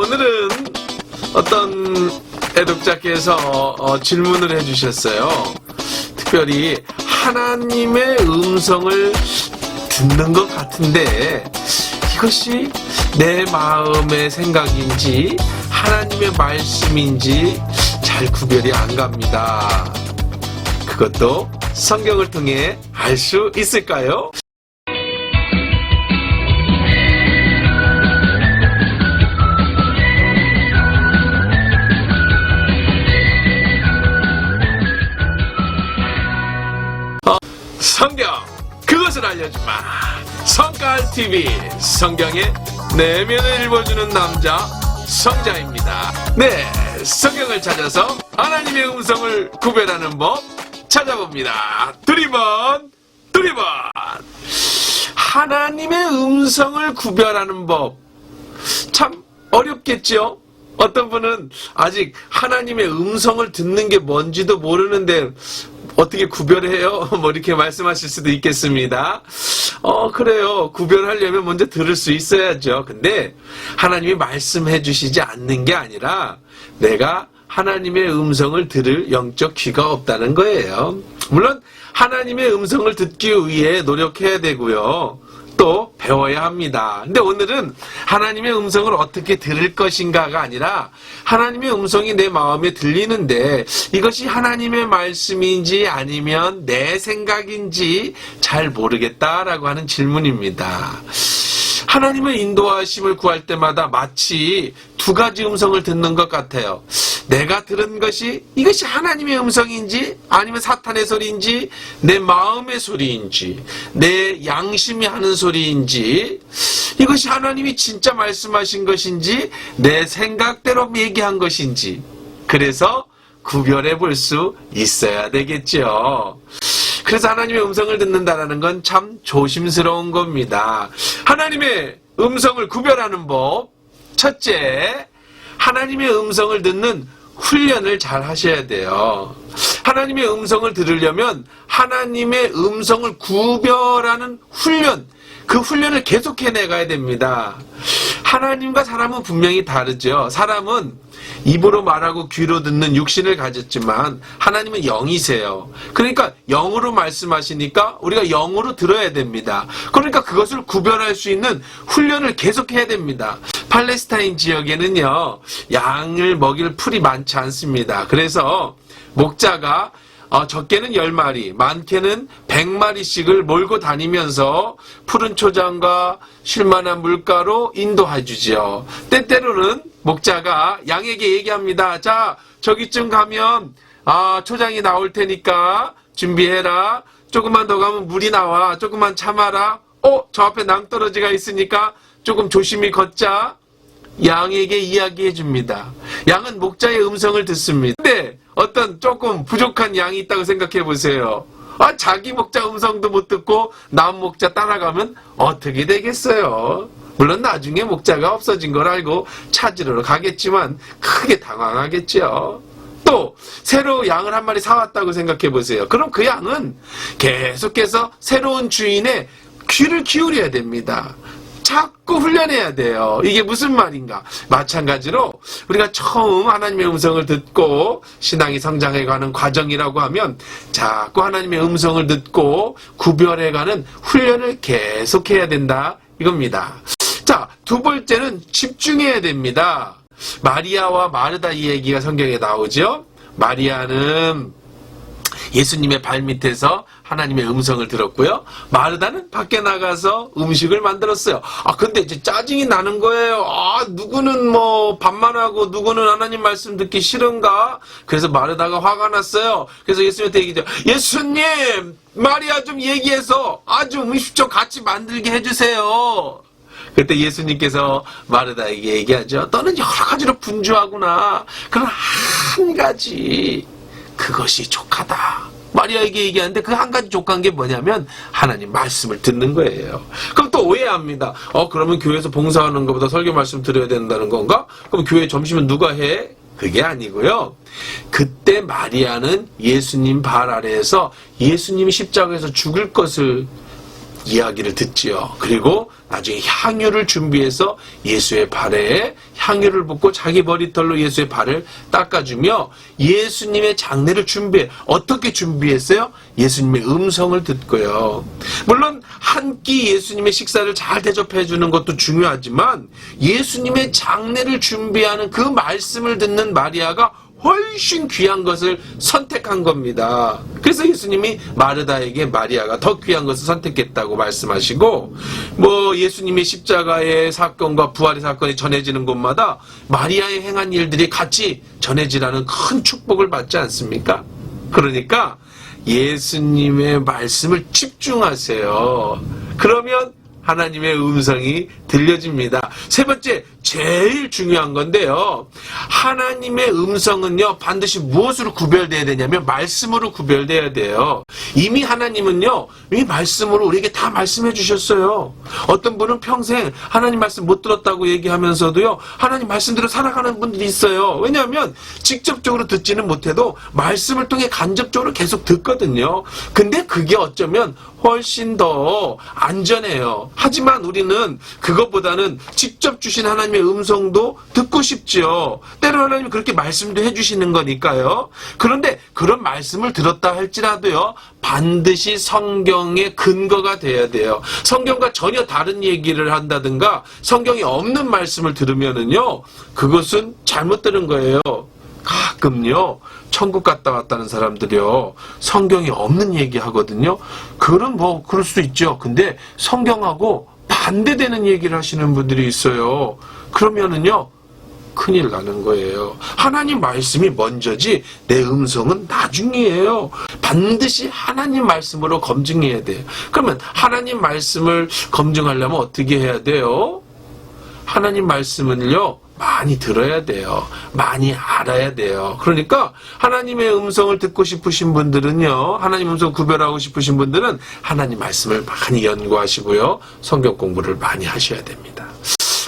오늘은 어떤 애독자께서 질문을 해주셨어요. 특별히 하나님의 음성을 듣는 것 같은데 이것이 내 마음의 생각인지 하나님의 말씀인지 잘 구별이 안 갑니다. 그것도 성경을 통해 알 수 있을까요? 성경 그것을 알려주마. 성깔TV 성경의 내면을 읽어주는 남자 성자입니다. 네, 성경을 찾아서 하나님의 음성을 구별하는 법 찾아봅니다. 두리번 하나님의 음성을 구별하는 법 참 어렵겠죠? 어떤 분은 아직 하나님의 음성을 듣는 게 뭔지도 모르는데 어떻게 구별해요? 뭐 이렇게 말씀하실 수도 있겠습니다. 그래요. 구별하려면 먼저 들을 수 있어야죠. 근데 하나님이 말씀해 주시지 않는 게 아니라 내가 하나님의 음성을 들을 영적 귀가 없다는 거예요. 물론 하나님의 음성을 듣기 위해 노력해야 되고요. 또 배워야 합니다. 근데 오늘은 하나님의 음성을 어떻게 들을 것인가가 아니라 하나님의 음성이 내 마음에 들리는데 이것이 하나님의 말씀인지 아니면 내 생각인지 잘 모르겠다라고 하는 질문입니다. 하나님의 인도하심을 구할 때마다 마치 두 가지 음성을 듣는 것 같아요. 내가 들은 것이 이것이 하나님의 음성인지 아니면 사탄의 소리인지 내 마음의 소리인지 내 양심이 하는 소리인지 이것이 하나님이 진짜 말씀하신 것인지 내 생각대로 얘기한 것인지 그래서 구별해 볼 수 있어야 되겠죠. 그래서 하나님의 음성을 듣는다는 건 참 조심스러운 겁니다. 하나님의 음성을 구별하는 법 첫째, 하나님의 음성을 듣는 훈련을 잘 하셔야 돼요. 하나님의 음성을 들으려면 하나님의 음성을 구별하는 훈련, 그 훈련을 계속해 나가야 됩니다. 하나님과 사람은 분명히 다르죠. 사람은 입으로 말하고 귀로 듣는 육신을 가졌지만 하나님은 영이세요. 그러니까 영으로 말씀하시니까 우리가 영으로 들어야 됩니다. 그러니까 그것을 구별할 수 있는 훈련을 계속해야 됩니다. 팔레스타인 지역에는요, 양을 먹일 풀이 많지 않습니다. 그래서 목자가 적게는 10마리, 많게는 100마리씩을 몰고 다니면서 푸른 초장과 쉴만한 물가로 인도해 주죠. 때때로는 목자가 양에게 얘기합니다. 자, 저기쯤 가면 초장이 나올 테니까 준비해라. 조금만 더 가면 물이 나와. 조금만 참아라. 저 앞에 낭떠러지가 있으니까 조금 조심히 걷자. 양에게 이야기해 줍니다. 양은 목자의 음성을 듣습니다. 근데 어떤 조금 부족한 양이 있다고 생각해 보세요. 자기 목자 음성도 못 듣고 남 목자 따라가면 어떻게 되겠어요? 물론 나중에 목자가 없어진 걸 알고 찾으러 가겠지만 크게 당황하겠죠. 또 새로 양을 한 마리 사왔다고 생각해 보세요. 그럼 그 양은 계속해서 새로운 주인의 귀를 기울여야 됩니다. 자꾸 훈련해야 돼요. 이게 무슨 말인가? 마찬가지로 우리가 처음 하나님의 음성을 듣고 신앙이 성장해가는 과정이라고 하면 자꾸 하나님의 음성을 듣고 구별해가는 훈련을 계속해야 된다 이겁니다. 자, 두 번째는 집중해야 됩니다. 마리아와 마르다 이 얘기가 성경에 나오죠. 마리아는 예수님의 발밑에서 하나님의 음성을 들었고요. 마르다는 밖에 나가서 음식을 만들었어요. 근데 이제 짜증이 나는 거예요. 누구는 뭐 밥만 하고 누구는 하나님 말씀 듣기 싫은가? 그래서 마르다가 화가 났어요. 그래서 예수님한테 얘기죠. 예수님, 마리아 좀 얘기해서 아주 음식 좀 같이 만들게 해주세요. 그때 예수님께서 마르다에게 얘기하죠. 너는 여러 가지로 분주하구나. 그럼 한 가지. 그것이 족하다. 마리아에게 얘기하는데 그 한 가지 족한 게 뭐냐면 하나님 말씀을 듣는 거예요. 그럼 또 오해합니다. 그러면 교회에서 봉사하는 것보다 설교 말씀 들어야 된다는 건가? 그럼 교회 점심은 누가 해? 그게 아니고요. 그때 마리아는 예수님 발 아래에서 예수님이 십자가에서 죽을 것을 이야기를 듣지요. 그리고 나중에 향유를 준비해서 예수의 발에 향유를 붓고 자기 머리털로 예수의 발을 닦아주며 예수님의 장례를 준비해. 어떻게 준비했어요? 예수님의 음성을 듣고요. 물론 한 끼 예수님의 식사를 잘 대접해 주는 것도 중요하지만 예수님의 장례를 준비하는 그 말씀을 듣는 마리아가 훨씬 귀한 것을 선택한 겁니다. 그래서 예수님이 마르다에게 마리아가 더 귀한 것을 선택했다고 말씀하시고, 예수님의 십자가의 사건과 부활의 사건이 전해지는 곳마다 마리아의 행한 일들이 같이 전해지라는 큰 축복을 받지 않습니까? 그러니까 예수님의 말씀을 집중하세요. 그러면 하나님의 음성이 들려집니다. 세 번째, 제일 중요한 건데요. 하나님의 음성은요, 반드시 무엇으로 구별돼야 되냐면 말씀으로 구별돼야 돼요. 이미 하나님은요, 이 말씀으로 우리에게 다 말씀해 주셨어요. 어떤 분은 평생 하나님 말씀 못 들었다고 얘기하면서도요, 하나님 말씀대로 살아가는 분들이 있어요. 왜냐하면 직접적으로 듣지는 못해도 말씀을 통해 간접적으로 계속 듣거든요. 근데 그게 어쩌면 훨씬 더 안전해요. 하지만 우리는 그것보다는 직접 주신 하나님의 음성도 듣고 싶죠. 때로 하나님이 그렇게 말씀도 해주시는 거니까요. 그런데 그런 말씀을 들었다 할지라도요, 반드시 성경의 근거가 돼야 돼요. 성경과 전혀 다른 얘기를 한다든가 성경이 없는 말씀을 들으면은요, 그것은 잘못 들은 거예요. 가끔요, 천국 갔다 왔다는 사람들이요, 성경이 없는 얘기 하거든요. 그건 그럴 수 있죠. 근데 성경하고 반대되는 얘기를 하시는 분들이 있어요. 그러면은요, 큰일 나는 거예요. 하나님 말씀이 먼저지 내 음성은 나중이에요. 반드시 하나님 말씀으로 검증해야 돼요. 그러면 하나님 말씀을 검증하려면 어떻게 해야 돼요? 하나님 말씀은요, 많이 들어야 돼요. 많이 알아야 돼요. 그러니까 하나님의 음성을 듣고 싶으신 분들은요, 하나님 음성 구별하고 싶으신 분들은 하나님 말씀을 많이 연구하시고요, 성경 공부를 많이 하셔야 됩니다.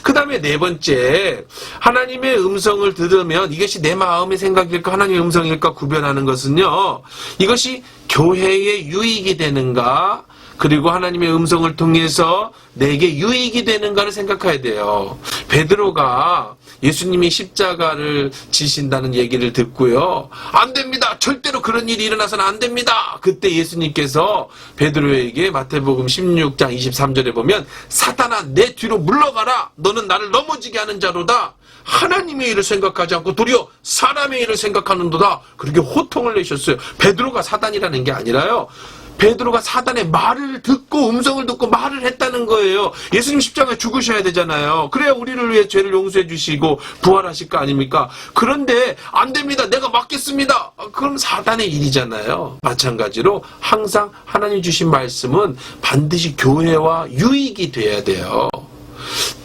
그 다음에 네 번째, 하나님의 음성을 들으면 이것이 내 마음의 생각일까 하나님의 음성일까 구별하는 것은요, 이것이 교회에 유익이 되는가, 그리고 하나님의 음성을 통해서 내게 유익이 되는가를 생각해야 돼요. 베드로가 예수님이 십자가를 지신다는 얘기를 듣고요, 안 됩니다, 절대로 그런 일이 일어나서는 안 됩니다. 그때 예수님께서 베드로에게 마태복음 16장 23절에 보면, 사탄아 내 뒤로 물러가라, 너는 나를 넘어지게 하는 자로다. 하나님의 일을 생각하지 않고 도리어 사람의 일을 생각하는도다. 그렇게 호통을 내셨어요. 베드로가 사단이라는 게 아니라요, 베드로가 사단의 말을 듣고 음성을 듣고 말을 했다는 거예요. 예수님 십자가에 죽으셔야 되잖아요. 그래야 우리를 위해 죄를 용서해 주시고 부활하실 거 아닙니까? 그런데 안 됩니다, 내가 맡겠습니다, 그럼 사단의 일이잖아요. 마찬가지로 항상 하나님 주신 말씀은 반드시 교회와 유익이 돼야 돼요.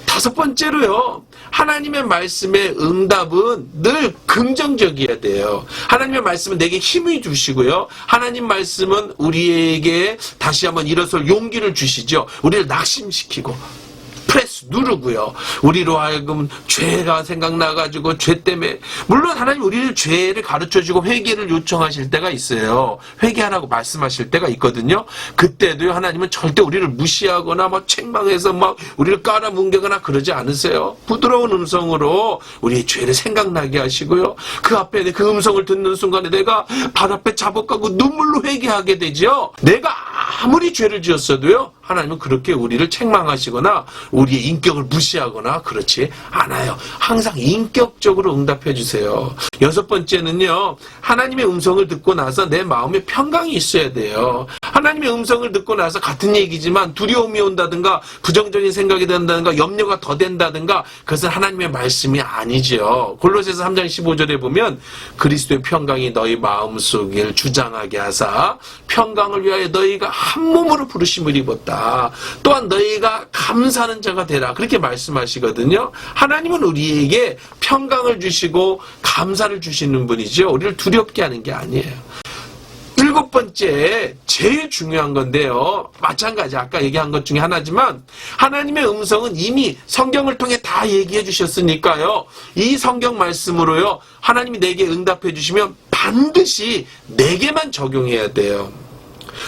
다섯 번째로요, 하나님의 말씀의 응답은 늘 긍정적이어야 돼요. 하나님의 말씀은 내게 힘을 주시고요, 하나님 말씀은 우리에게 다시 한번 일어설 용기를 주시죠. 우리를 낙심시키고 프레스 누르고요, 우리로 하여금 죄가 생각나가지고 죄 때문에, 물론 하나님 우리를 죄를 가르쳐주고 회개를 요청하실 때가 있어요. 회개하라고 말씀하실 때가 있거든요. 그때도요, 하나님은 절대 우리를 무시하거나 책망해서 우리를 깔아뭉개거나 그러지 않으세요. 부드러운 음성으로 우리의 죄를 생각나게 하시고요, 그 앞에 그 음성을 듣는 순간에 내가 발 앞에 자복하고 눈물로 회개하게 되죠. 내가 아무리 죄를 지었어도요, 하나님은 그렇게 우리를 책망하시거나 우리의 인격을 무시하거나 그렇지 않아요. 항상 인격적으로 응답해 주세요. 여섯 번째는요, 하나님의 음성을 듣고 나서 내 마음에 평강이 있어야 돼요. 하나님의 음성을 듣고 나서 같은 얘기지만 두려움이 온다든가 부정적인 생각이 든다든가 염려가 더 된다든가, 그것은 하나님의 말씀이 아니죠. 골로새서 3장 15절에 보면, 그리스도의 평강이 너희 마음속을 주장하게 하사 평강을 위하여 너희가 한 몸으로 부르심을 입었다. 또한 너희가 감사하는 자가 되라. 그렇게 말씀하시거든요. 하나님은 우리에게 평강을 주시고 감사를 주시는 분이죠. 우리를 두렵게 하는 게 아니에요. 일곱 번째, 제일 중요한 건데요, 마찬가지 아까 얘기한 것 중에 하나지만, 하나님의 음성은 이미 성경을 통해 다 얘기해 주셨으니까요, 이 성경 말씀으로요, 하나님이 내게 응답해 주시면 반드시 내게만 적용해야 돼요.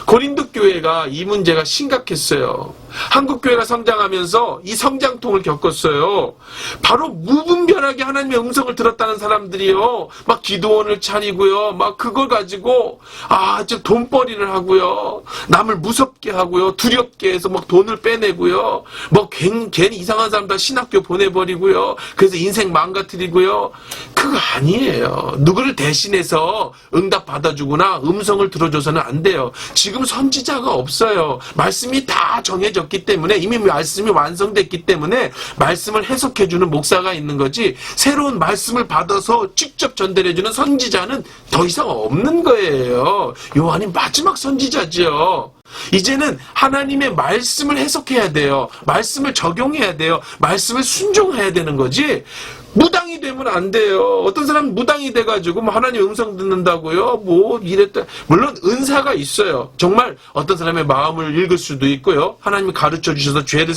고린도 교회가 이 문제가 심각했어요. 한국 교회가 성장하면서 이 성장통을 겪었어요. 바로 무분별하게 하나님의 음성을 들었다는 사람들이요, 막 기도원을 차리고요, 막 그걸 가지고 아주 돈벌이를 하고요, 남을 무섭게 하고요, 두렵게 해서 막 돈을 빼내고요, 뭐 괜히 이상한 사람 다 신학교 보내버리고요, 그래서 인생 망가뜨리고요. 그거 아니에요. 누구를 대신해서 응답 받아주거나 음성을 들어줘서는 안 돼요. 지금 선지자가 없어요. 말씀이 다 정해졌기 때문에, 이미 말씀이 완성됐기 때문에 말씀을 해석해주는 목사가 있는 거지, 새로운 말씀을 받아서 직접 전달해주는 선지자는 더 이상 없는 거예요. 요한이 마지막 선지자지요. 이제는 하나님의 말씀을 해석해야 돼요. 말씀을 적용해야 돼요. 말씀을 순종해야 되는 거지, 무당이 되면 안 돼요. 어떤 사람은 무당이 돼가지고 뭐 하나님 음성 듣는다고요, 뭐 이랬다. 물론 은사가 있어요. 정말 어떤 사람의 마음을 읽을 수도 있고요, 하나님이 가르쳐 주셔서 죄를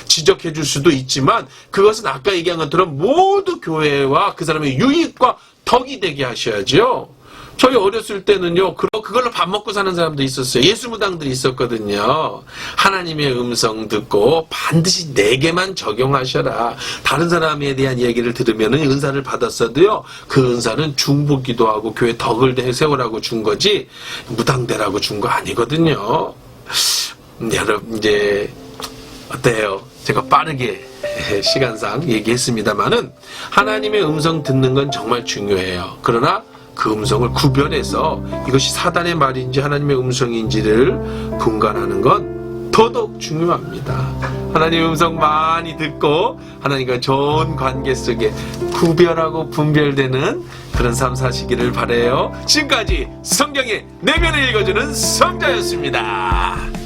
지적해 줄 수도 있지만, 그것은 아까 얘기한 것처럼 모두 교회와 그 사람의 유익과 덕이 되게 하셔야죠. 저희 어렸을 때는요, 그걸로 밥 먹고 사는 사람도 있었어요. 예수무당들이 있었거든요. 하나님의 음성 듣고 반드시 내게만 적용하셔라. 다른 사람에 대한 얘기를 들으면 은사를 받았어도요, 그 은사는 중보기도 하고 교회 덕을 세우라고 준 거지, 무당되라고 준 거 아니거든요. 여러분, 이제 어때요? 제가 빠르게 시간상 얘기했습니다만은, 하나님의 음성 듣는 건 정말 중요해요. 그러나 그 음성을 구별해서 이것이 사단의 말인지 하나님의 음성인지를 분간하는 건 더더욱 중요합니다. 하나님의 음성 많이 듣고 하나님과 좋은 관계 속에 구별하고 분별되는 그런 삶 사시기를 바라요. 지금까지 성경의 내면을 읽어주는 성자였습니다.